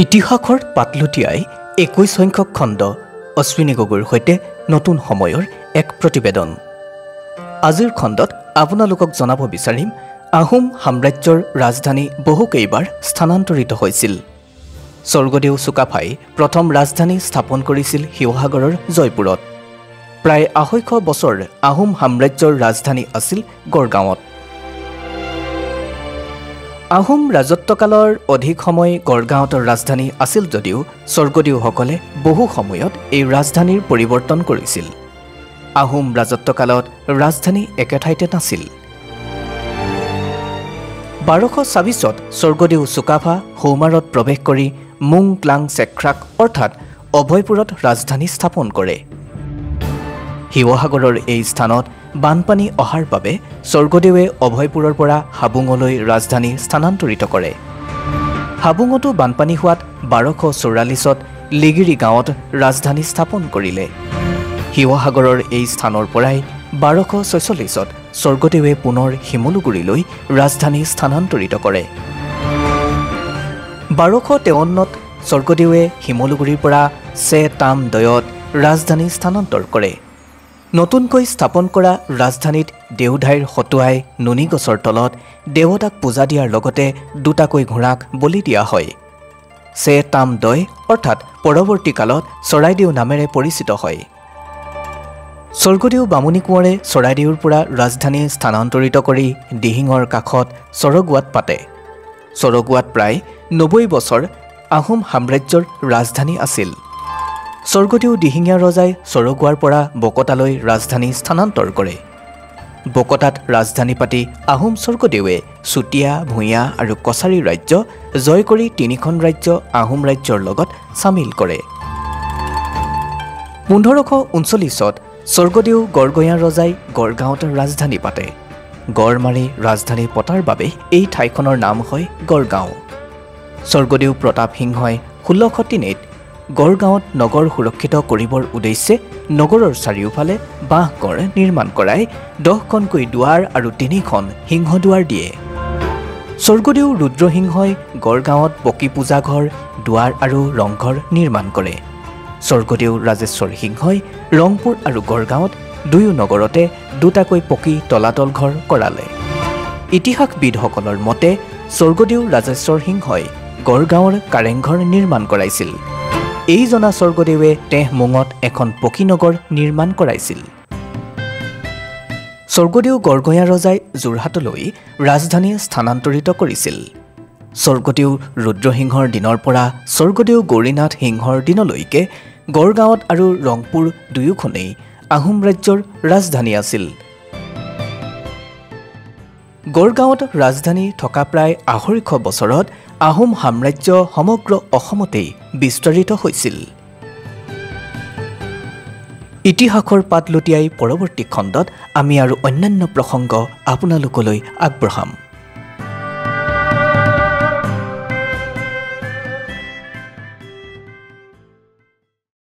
ইতিহাসৰ পাতলুটিয়াই 21 সংখ্যক খণ্ড অশ্বিনী গগৈৰ সৈতে নতুন সময়ৰ এক প্ৰতিবেদন। আজিৰ খণ্ডত আপোনালোকক জনাব বিচাৰিম আহোম সাম্ৰাজ্যৰ ৰাজধানী বহুকেইবাৰ স্থানান্তৰিত হৈছিল। স্বৰ্গদেউ চুকাফাই প্ৰথম ৰাজধানী স্থাপন কৰিছিল শিৱসাগৰৰ জয়পুৰত। প্ৰায় 250 বছৰ আহোম সাম্ৰাজ্যৰ ৰাজধানী আছিল গড়গাঁৱত। আহোম ৰাজত্বকালৰ অধিক সময় গড়গাঁৱৰ ৰাজধানী আছিল যদিও স্বৰ্গদেউসকলে বহু সময়ত এই ৰাজধানীৰ পৰিৱৰ্তন কৰিছিল। আহোম ৰাজত্বকালত ৰাজধানী একেঠাইতে নাছিল। 1226ত স্বৰ্গদেউ চুকাফা সৌমাৰত প্ৰৱেশ কৰি মুং ক্লাং চেক্ৰাক অৰ্থাৎ অভয়পুৰত ৰাজধানী স্থাপন কৰে। শিৱসাগৰৰ এই স্থানত বানপানী অহাৰ বাবে স্বৰ্গদেৱে অভয়পুৰৰ পৰা হাবুঙলৈ ৰাজধানী স্থানান্তৰিত কৰে। হাবুঙতো বানপানী হোৱাত 1244ত লিগিৰি গাঁৱত ৰাজধানী স্থাপন কৰিলে। শিৱসাগৰৰ এই স্থানৰ পৰাই 1246ত স্বৰ্গদেৱে পুনৰ শিমলুগুৰিলৈ ৰাজধানী স্থানান্তৰিত কৰে। 1253ত স্বৰ্গদেৱে শিমলুগুৰিৰ পৰা চেতামদয়ত ৰাজধানী স্থানান্তৰ কৰে। নতুনকৈ স্থাপন কৰা ৰাজধানীত দেওধাইৰ হতুৱাই নুনি গছৰ তলত দেৱতাক পূজা দিয়াৰ লগতে দুটাকৈ ঘোঁৰাক বলি দিয়া হয়। চেতামদয় অৰ্থাৎ পৰৱৰ্তী কালত চৰাইদেউ নামেৰে পৰিচিত হয়। স্বৰ্গদেউ বামুণী কোঁৱৰে চৰাইদেউৰ পৰা ৰাজধানী স্থানান্তৰিত কৰি দিহিঙৰ কাষত চৰগুৱাত পাতে। চৰগুৱাত প্ৰায় 90 বছৰ আহোম সাম্ৰাজ্যৰ ৰাজধানী আছিল। স্বৰ্গদেউ দিহিঙীয়া ৰজাই চৰগুৱাৰ পৰা বকতালৈ ৰাজধানী স্থানান্তৰ কৰে। বকতাত ৰাজধানী পাতি আহোম স্বৰ্গদেৱে চুতীয়া, ভূঞা আৰু কছাৰী ৰাজ্য জয় কৰি 3খন ৰাজ্য আহোম ৰাজ্যৰ লগত চামিল কৰে। 1539ত স্বৰ্গদেউ গড়গঞা ৰজাই গড়গাঁৱত ৰাজধানী পাতে। গড় মাৰি ৰাজধানী পতাৰ বাবে এই ঠাইখনৰ নাম হয় গড়গাঁও। স্বৰ্গদেউ প্ৰতাপ সিংহই 1603ত গড়গাঁৱত নগৰ সুৰক্ষিত কৰিবৰ উদ্দেশ্যে নগৰৰ চাৰিওফালে বাঁহগড় নিৰ্মাণ কৰাই 10খনকৈ দুৱাৰ আৰু 3খন সিংহদুৱাৰ দিয়ে। স্বৰ্গদেউ ৰুদ্ৰসিংহই গড়গাঁৱত পকী পূজাঘৰ, দুৱাৰ আৰু ৰংঘৰ নিৰ্মাণ কৰে। স্বৰ্গদেউ ৰাজেশ্বৰ সিংহই ৰংপুৰ আৰু গড়গাঁৱত দুয়ো নগৰতে দুটাকৈ পকী তলাতল ঘৰ কৰালে। ইতিহাসবিদসকলৰ মতে স্বৰ্গদেউ ৰাজেশ্বৰ সিংহই গড়গাঁৱৰ কাৰেংঘৰ নিৰ্মাণ কৰাইছিল। এই জনা স্বৰ্গদেৱে তেহমুঙত এখন পকী নগৰ নিৰ্মাণ কৰাইছিল। স্বৰ্গদেউ গড়গঞা ৰজাই যোৰহাটলৈ ৰাজধানী স্থানান্তৰিত কৰিছিল। স্বৰ্গদেউ ৰুদ্ৰসিংহৰ দিনৰ পৰা স্বৰ্গদেউ গৌৰীনাথ সিংহৰ দিনলৈকে গড়গাঁৱত আৰু ৰংপুৰ দুয়োখনেই আহোম ৰাজ্যৰ ৰাজধানী আছিল। গড়গাঁৱত ৰাজধানী থকা প্ৰায় 250 বছৰত আহোম সাম্ৰাজ্য সমগ্ৰ অসমতেই বিস্তাৰিত হৈছিল। ইতিহাসৰ পাত লুটিয়াই পৰৱৰ্তী খণ্ডত আমি আৰু অন্যান্য প্ৰসংগ আপোনালোকলৈ আগবঢ়াম।